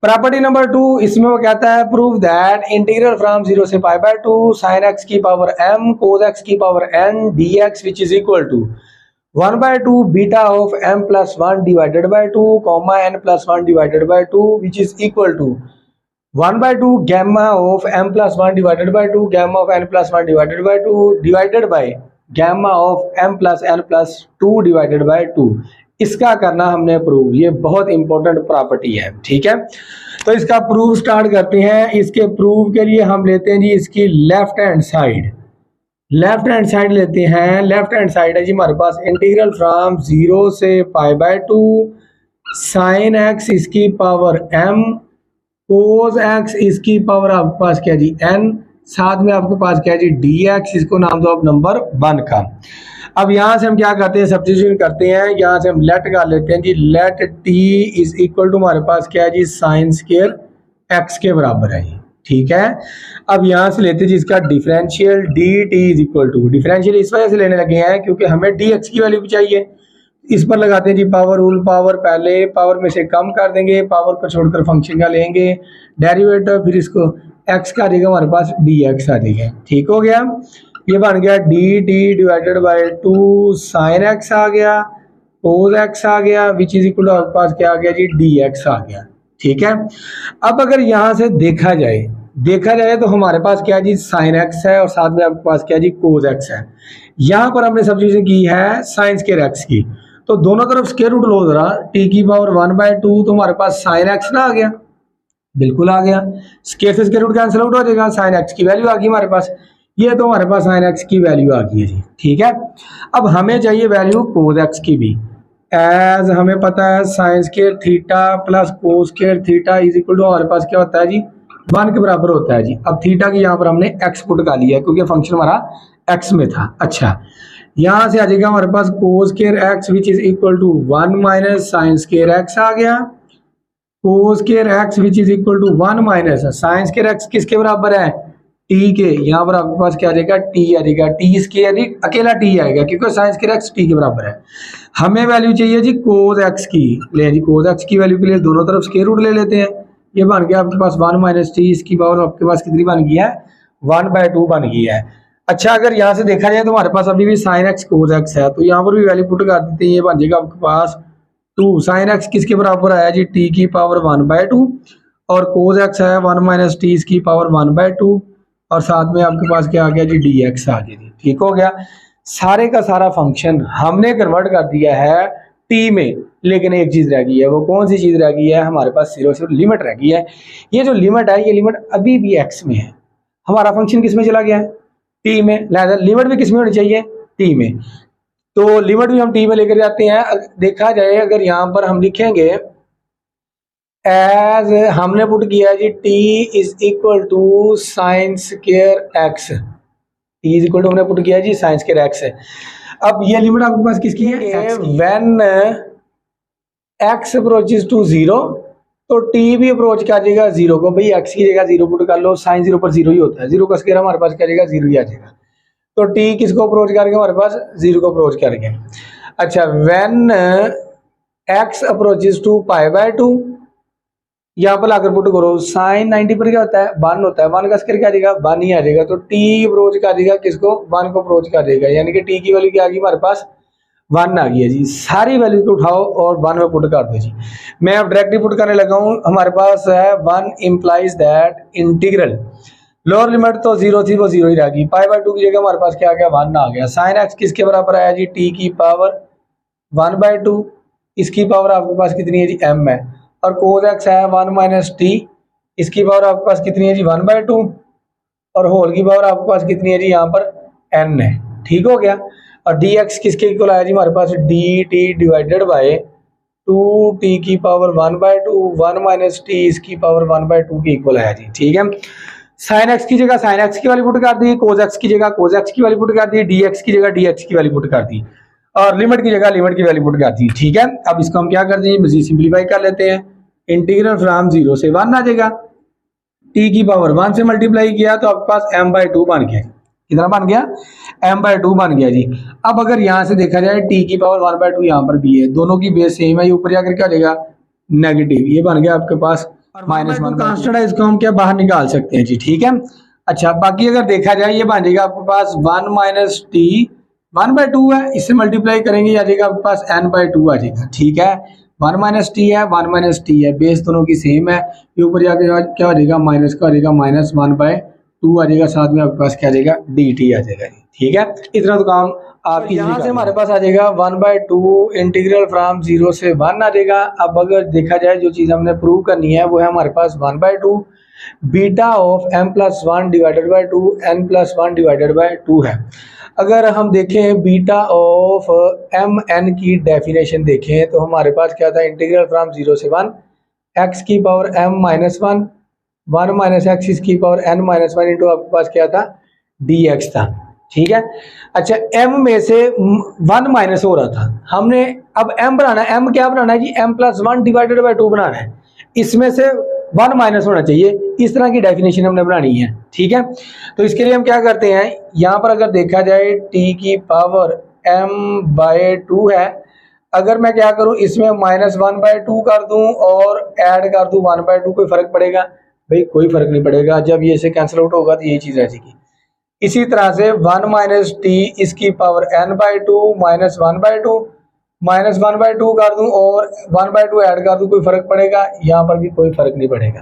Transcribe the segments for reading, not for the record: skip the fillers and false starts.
Property number 2, इसमें वो कहता है प्रूव दैट इंटीग्रल फ्रॉम 0 से पाई बाय 2 sin x की पावर m cos x की power n dx which is equal to 1/2 beta of m plus 1 divided by 2 comma n plus 1 divided by 2 which is equal to 1/2 gamma of m plus 1 divided by 2 gamma of n plus 1 divided by 2 divided by gamma of m plus n plus 2 divided by 2। इसका करना हमने prove, ये बहुत important property है, ठीक है। तो इसका प्रूव स्टार्ट करते हैं। इसके प्रूव के लिए हम लेते हैं जी इसकी left hand side, left hand side लेते हैं। लेफ्ट हैंड साइड है जी हमारे पास इंटीग्रल फ्रॉम 0 से पाई बाय 2 साइन एक्स इसकी पावर m कोस एक्स इसकी पावर आपके पास क्या जी n, साथ में आपके पास क्या जी dx, इसको नाम दो आप नंबर 1 का। अब यहां से हम क्या करते हैं, सब्स्टिट्यूशन करते हैं। यहां से हम लेट कर लेते हैं जी, let t is equal to हमारे पास क्या है जी साइन स्क्वायर x के बराबर है जी, ठीक है। अब यहां से लेते हैं जी इसका differential dt is equal to, differential इस वजह से लेने लगे हैं क्योंकि हमें dx की वैल्यू भी चाहिए। इस पर लगाते हैं जी पावर रूल, पावर पहले पावर में से कम कर देंगे, पावर पर छोड़कर फंक्शन का लेंगे डेरिवेटिव, फिर इसको x का आ जाएगा हमारे पास dx आ जाएगा, ठीक हो गया। ये बन गया dt divided by 2 sine x आ गया, कोस x आ गया, विच इज इक्वल टू आपके पास क्या आ गया जी dx आ गया, ठीक है। अब अगर यहाँ से देखा जाए तो हमारे पास क्या जी साइन x है और साथ में आपके पास क्या जी कोस x है। यहाँ पर हमने सब्स्टिट्यूशन की है साइन स्क्वायर x की, तो दोनों तरफ स्क्वायर रूट लो जरा, t की पावर 1/2, तो हमारे पास साइन x ना आ गया, बिल्कुल आ गया। स्क्वायर से स्क्वायर रूट कैंसिल आउट हो जाएगा, साइन x की वैल्यू आ गई हमारे पास, ये तो हमारे पास साइन x की वैल्यू आ गई है जी, ठीक है। अब हमें चाहिए वैल्यू कोस x की भी, एज हमें पता है sine square theta plus cos square theta is equal to हमारे पास क्या होता है जी 1 के बराबर होता है जी। अब थीटा की यहाँ पर हमने x पुट कर लिया है क्योंकि फंक्शन हमारा x में था। अच्छा, यहाँ से आ जाएगा हमारे पास cos square x which is equal to 1 minus sine square x आ गया, cos square x which is equal to 1 minus sine square x किसके बराबर है t के, यहाँ पर आपके पास क्या आ जाएगा t आ जाएगा, t स्क्वायर अकेला t आएगा क्योंकि साइन स्क्वायर x t के बराबर है। हमें वैल्यू चाहिए जी कोस x की, ले जी कोस x की वैल्यू के लिए दोनों तरफ स्क्वायर रूट ले लेते हैं। ये बन गया आपके पास 1 माइनस टी, इसकी पावर आपके पास कितनी बन गई है 1/2 बन गई है। अच्छा, अगर यहाँ से देखा जाए तो हमारे पास अभी भी साइन एक्स कोस एक्स है, तो यहाँ पर भी वैल्यू पुट कर देते हैं। ये बन जाएगा आपके पास 2 साइन एक्स किसके बराबर आया जी टी की पावर 1/2 और कोस एक्स है 1 माइनस टी इसकी पावर 1/2 और साथ में आपके पास क्या आ गया जी डी एक्स आ गया जी, ठीक हो गया। सारे का सारा फंक्शन हमने कन्वर्ट कर दिया है टी में, लेकिन एक चीज रह गई है, वो कौन सी चीज रह गई है, हमारे पास सिर्फ लिमिट रह गई है। ये जो लिमिट है, ये लिमिट अभी भी एक्स में है, हमारा फंक्शन किस में चला गया है टी में, लिहाजा लिमिट भी किस में होनी चाहिए टी में, तो लिमिट भी हम टी में लेकर जाते हैं। देखा जाए अगर यहाँ पर हम लिखेंगे एज हमने पुट किया है जी t is equal to sine square x, t is equal to हमने पुट किया है जी साइन स्क्वायर एक्स है। अब ये लिमिट आपके पास किसकी है, व्हेन एक्स अप्रोचेस टू 0 तो टी भी अप्रोच कर जाएगा 0 को, भाई एक्स की जगह 0 पुट कर लो, साइन 0 पर 0 ही होता है, 0 का स्क्वायर हमारे पास क्या जाएगा 0 ही आ जाएगा, तो टी किसको अप्रोच करके हमारे पास 0 को अप्रोच करके। अच्छा, व्हेन एक्स अप्रोचेस टू π/2, यहाँ पर आकर पुट करो, साइन 90 पर क्या होता है 1 होता है, 1 का स्क्वायर क्या आ जाएगा 1 ही आ जाएगा, तो टी अप्रोच कर देगा किसको 1 को अप्रोच कर देगा, यानी कि टी की वैल्यू क्या आ गई हमारे पास 1 आ गई है जी। सारी वैल्यू को उठाओ और 1 में पुट कर दो जी। मैं अब डायरेक्टली पुट करने लगा हूँ, हमारे पास है 1 implies that integral lower limit तो 0 थी वो 0 ही रहेगी, π/2 की जगह हमारे पास क्या आ गया 1 आ गया। साइन एक्स किसके बराबर आया जी टी की पावर 1/2, इसकी पावर आपके पास कितनी है जी m है, और कोस एक्स है 1 माइनस टी, इसकी पावर आपके पास कितनी है जी 1/2 और होल की पावर आपके पास कितनी है जी यहाँ पर n है, ठीक हो गया। और dx किसके इक्वल आया जी हमारे पास dt डिवाइडेड बाय 2t की पावर 1/2, 1 माइनस टी इसकी पावर 1/2 के इक्वल आया जी, ठीक है। साइन एक्स की जगह साइन एक्स की वैल्यू पुट कर दी, कोस एक्स की जगह कोस एक्स की वैल्यू पुट कर दी, dx की जगह dx की वैल्यू पुट कर दी और लिमिट की जगह लिमिट की वैल्यू पुट कर दी, ठीक है। अब इसको हम क्या करते हैं मजीद सिंप्लीफाई कर लेते हैं, इंटीग्रल फ्रॉम 0 से 1 आ जाएगा, t की पावर 1 से मल्टीप्लाई किया तो आपके पास m/2 बन गया, कितना बन गया m/2 बन गया जी। अब अगर यहाँ से देखा जाए t की पावर 1/2 यहाँ पर भी है, दोनों की बेस सेम है, ये ऊपर जाकर क्या हो जाएगा नेगेटिव, ये बन गया आपके पास और माइनस वन कांस्टेंट है, इसको हम क्या बाहर निकाल सकते हैं जी, ठीक है। अच्छा, बाकी अगर देखा जाए ये बन जाएगा आपके पास 1 माइनस टी 1/2 है, इससे मल्टीप्लाई करेंगे आ जाएगा आपके पास n/2 आ जाएगा, ठीक है। 1 माइनस टी है, 1 माइनस टी है, बेस दोनों की सेम है, ये ऊपर जाके क्या हो जाएगा माइनस का हो जाएगा -1/2 आ जाएगा, साथ में आपके पास क्या आ जाएगा dt आ जाएगा, ठीक है। इतना तो काम आप यहाँ से हमारे पास आ जाएगा 1/2 इंटीग्रल फ्रॉम 0 से 1 आ जाएगा। अब अगर देखा जाए जो चीज़ हमने प्रूव करनी है वो है हमारे पास 1/2 beta of m+1 divided by 2 n+1 divided by 2 है। अगर हम देखें बीटा ऑफ एम एन की डेफिनेशन देखें तो हमारे पास क्या था, इंटीग्रल फ्रॉम 0 से 1 x की पावर m-1 1 माइनस एक्स इसकी पावर n-1 इंटू आपके पास क्या था dx था, ठीक है। अच्छा, m में से 1 माइनस हो रहा था, हमने अब m बनाना है, m क्या बनाना है जी, m+1 डिवाइडेड बाई 2 बनाना है, इसमें से 1 माइनस होना चाहिए, इस तरह की डेफिनेशन हमने बनानी है, ठीक है। तो इसके लिए हम क्या करते हैं, यहाँ पर अगर देखा जाए t की पावर m/2 है, अगर मैं क्या करूं इसमें -1/2 कर दूं और ऐड कर दूं 1/2, कोई फर्क पड़ेगा भाई, कोई फर्क नहीं पड़ेगा, जब ये से कैंसिल आउट होगा तो यही चीज रह जाएगी। इसी तरह से 1 माइनस टी इसकी पावर n/2 -1/2 -1/2 कर दूं और 1/2 ऐड कर दूं, कोई फर्क पड़ेगा, यहाँ पर भी कोई फर्क नहीं पड़ेगा,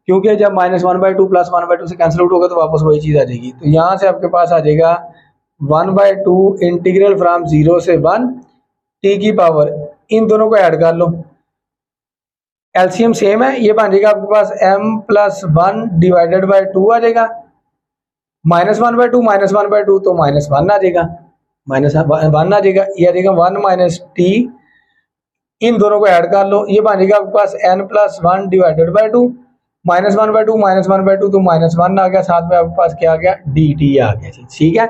क्योंकि जब -1/2 प्लस 1/2 से कैंसिल आउट होगा तो वापस वही चीज आ जाएगी। तो यहाँ से आपके पास आ जाएगा 1/2 इंटीग्रल फ्रॉम 0 से 1 टी की पावर, इन दोनों को ऐड कर लो, एलसीएम सेम है, ये बन जाएगा आपके पास m+1 डिवाइडेड बाई 2 आ जाएगा, -1/2 -1/2 तो -1 आ जाएगा, -1 आ जाएगा, ये आ जाएगा 1 माइनस टी, इन दोनों को ऐड कर लो, ये बन जाएगा आपके पास n+1 डिवाइडेड बाई 2 -1/2 -1/2 तो -1 आ गया, साथ में आपके पास क्या आ गया dt आ गया जी, ठीक है।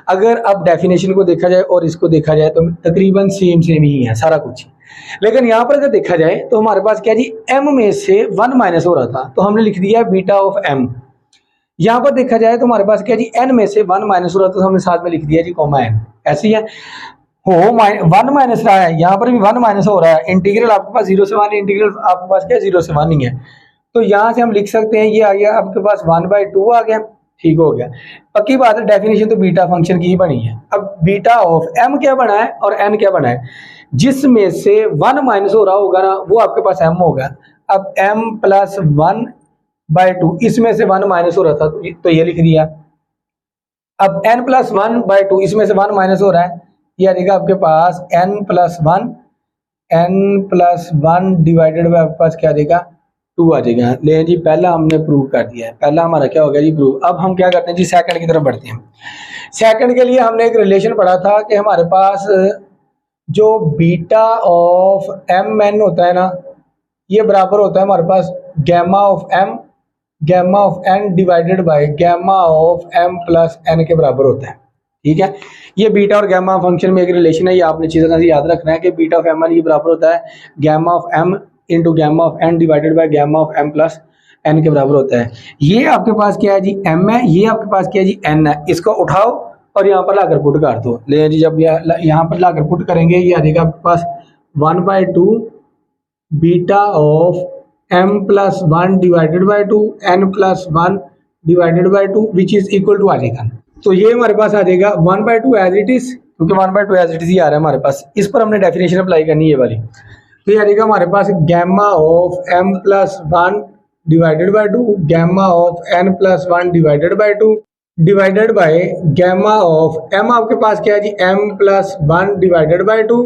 अगर अब डेफिनेशन को देखा जाए और इसको देखा जाए तो तकरीबन सेम ही है सारा कुछ, लेकिन यहाँ पर अगर देखा जाए तो हमारे पास क्या जी, m में से 1 माइनस हो रहा था तो हमने लिख दिया बीटा ऑफ m। यहाँ पर देखा जाए तो हमारे पास क्या जी, n में से 1 माइनस हो रहा था तो हमने साथ में लिख दिया जी कॉमा n, ऐसे ही है। हो 1 माइनस रहा है, यहाँ पर भी 1 माइनस हो रहा है, इंटीग्रल आपके पास 0 से 1, इंटीग्रल आपके पास क्या 0 से 1 ही है, तो यहाँ से हम लिख सकते हैं ये आ गया आपके पास 1/2 आ गया, ठीक हो गया। पक्की बात है, डेफिनेशन तो बीटा फंक्शन की ही बनी है। अब बीटा ऑफ m क्या बना है और n क्या बना है, जिसमें से 1 माइनस हो रहा होगा ना वो आपके पास m होगा। अब m+1/2 इसमें से 1 माइनस हो रहा था तो ये लिख दिया। अब n+1/2 इसमें से 1 माइनस हो रहा है, ये आ जाएगा आपके पास n+1 डिवाइडेड बाय आपके पास क्या आ जाएगा 2 आ जाएगा। ले जी, पहला हमने प्रूव कर दिया है, पहला हमारा क्या हो गया जी प्रूव। अब हम क्या करते हैं जी, सेकंड की तरफ बढ़ते हैं। सेकंड के लिए हमने एक रिलेशन पढ़ा था कि हमारे पास जो बीटा ऑफ mn होता है ना, ये बराबर होता है हमारे पास gamma of m gamma of n divided by gamma of m+n के बराबर होता है, ठीक है। ये बीटा और गैमा फंक्शन में एक रिलेशन है, ये आपने चीज़ें से याद रखना है कि बीटा ऑफ mn ये बराबर होता है gamma of m into gamma of n divided by gamma of m+n के बराबर होता है। ये आपके पास क्या है जी m है, ये आपके पास क्या है जी n है, इसको उठाओ और यहाँ पर लाकर पुट कर दो। ले जी, जब यहाँ पर लाकर पुट करेंगे ये आ जाएगा आपके पास 1/2 beta of m+1 divided by 2 n+1 divided by 2 which is equal to आ जाएगा। तो ये हमारे पास आ जाएगा 1/2 एज इट इज, क्योंकि 1/2 एज इट इज ही आ रहा है हमारे पास, इस पर हमने डेफिनेशन अप्लाई करनी है ये वाली। तो ये आ जाएगा हमारे पास gamma of m+1 divided by 2 gamma of n+1 divided by 2 divided by gamma of m आपके पास क्या है जी m+1 divided by 2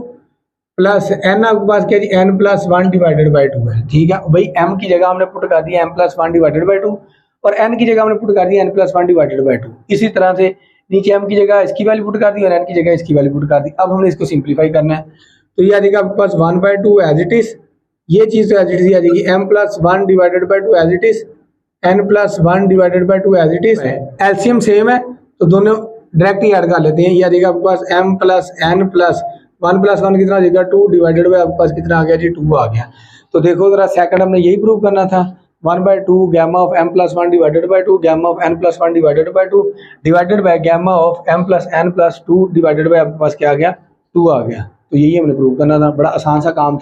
plus n आपके पास क्या है जी n+1 डिवाइडेड बाई 2 है, ठीक है। भाई m की जगह हमने पुट कर दिया m+1 डिवाइडेड बाई 2 और n की जगह हमने पुट कर दिया n+1 डिवाइडेड बाई 2। इसी तरह से नीचे m की जगह इसकी वैल्यू पुट कर दी और n की जगह इसकी वैल्यू पुट कर दी। अब हमने इसको सिंप्लीफाई करना है, तो ये आ जाएगा आपके पास 1/2 एज इट इज, ये चीज तो एज इट इज आ जाएगी m+1 divided by 2 as it is, n+1 divided by 2 as it is. LCM same है तो दोनों डायरेक्ट ही ऐड कर लेते हैं। ये आ जाएगा आपके पास m+n+1 + 1 कितना आ जाएगा 2 डिवाइडेड बाई आपके पास कितना आ गया जी 2 आ गया। तो देखो जरा, सेकंड हमने यही प्रूव करना था, 1/2 gamma of m+1 divided by 2 gamma of n+1 divided by 2 divided by gamma of m+n+2 divided by आपके पास क्या आ गया 2 आ गया। तो यही हमने प्रूव करना था, बड़ा आसान सा काम था।